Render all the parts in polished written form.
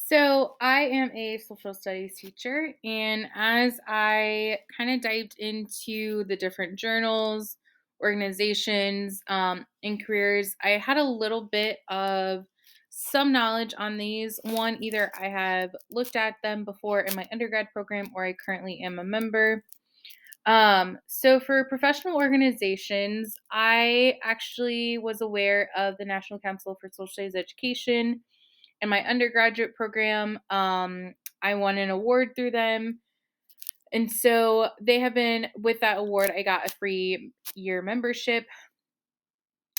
So, I am a social studies teacher, and as I kind of dived into the different journals, organizations, and careers, I had a little bit of some knowledge on these. One, either I have looked at them before in my undergrad program, or I currently am a member. So for professional organizations, I actually was aware of the National Council for Social Studies Education in my undergraduate program. I won an award through them. And so they have been, with that award, I got a free year membership.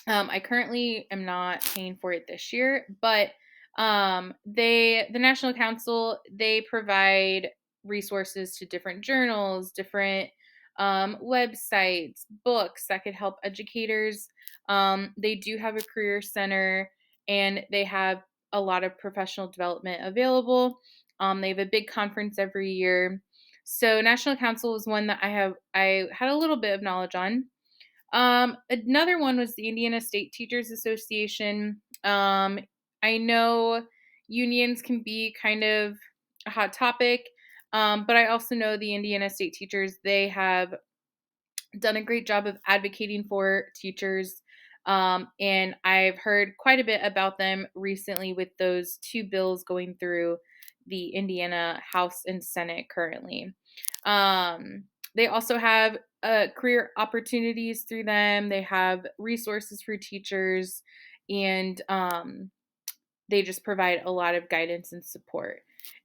I currently am not paying for it this year, but the National Council, they provide resources to different journals, different websites, books that could help educators. They do have a career center, and they have a lot of professional development available. They have a big conference every year. So National Council is one that I had a little bit of knowledge on. Another one was the Indiana State Teachers Association. I know unions can be kind of a hot topic, but I also know the Indiana State Teachers, they have done a great job of advocating for teachers. And I've heard quite a bit about them recently with those two bills going through the Indiana House and Senate currently. They also have career opportunities through them. They have resources for teachers, and they just provide a lot of guidance and support.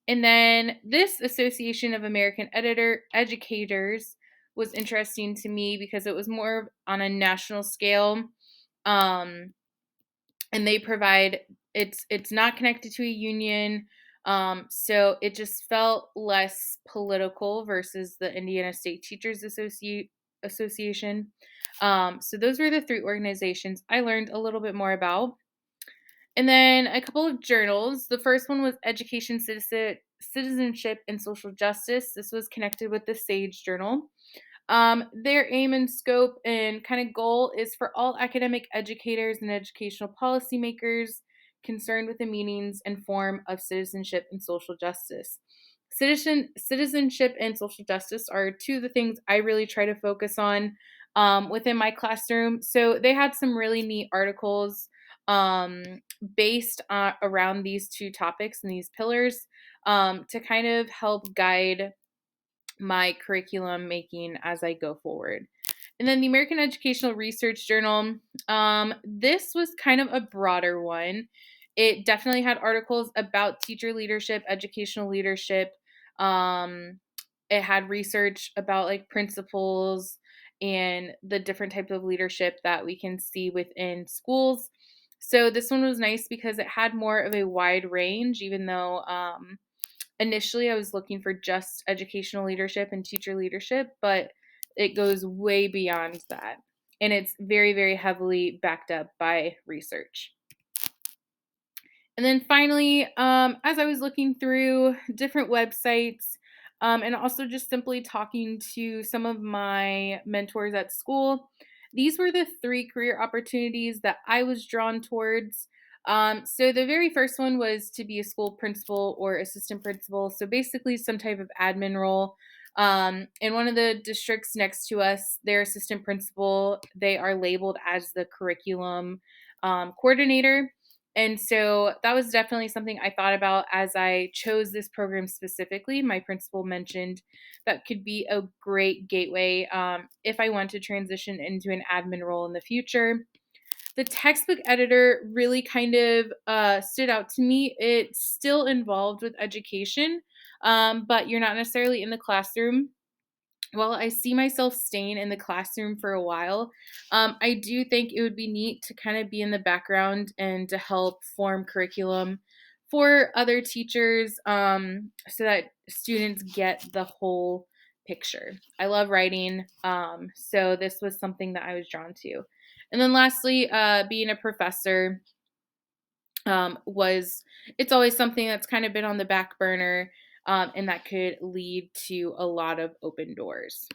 And then this Association of American Editor Educators was interesting to me because it was more on a national scale. Um, and they provide, it's not connected to a union. So it just felt less political versus the Indiana State Teachers Association. So those were the three organizations I learned a little bit more about. And then a couple of journals. The first one was Education, Citizenship, and Social Justice. This was connected with the Sage Journal. Their aim and scope and kind of goal is for all academic educators and educational policymakers concerned with the meanings and form of citizenship and social justice. Citizenship and social justice are two of the things I really try to focus on within my classroom. So they had some really neat articles um, based around these two topics and these pillars to kind of help guide my curriculum making as I go forward. And then the American Educational Research Journal, this was kind of a broader one. It definitely had articles about teacher leadership, educational leadership. Um, it had research about like principals and the different types of leadership that we can see within schools. So this one was nice because it had more of a wide range, even though initially I was looking for just educational leadership and teacher leadership, but it goes way beyond that. And it's very, very heavily backed up by research. And then finally, as I was looking through different websites and also just simply talking to some of my mentors at school, these were the three career opportunities that I was drawn towards. So the very first one was to be a school principal or assistant principal. So basically, some type of admin role. In one of the districts next to us, their assistant principal, they are labeled as the curriculum coordinator. And so that was definitely something I thought about as I chose this program specifically. My principal mentioned that could be a great gateway if I want to transition into an admin role in the future. The textbook editor really kind of stood out to me. It's still involved with education, but you're not necessarily in the classroom. While I see myself staying in the classroom for a while, I do think it would be neat to kind of be in the background and to help form curriculum for other teachers so that students get the whole picture. I love writing, so this was something that I was drawn to. And then lastly, being a professor was it's always something that's kind of been on the back burner and that could lead to a lot of open doors.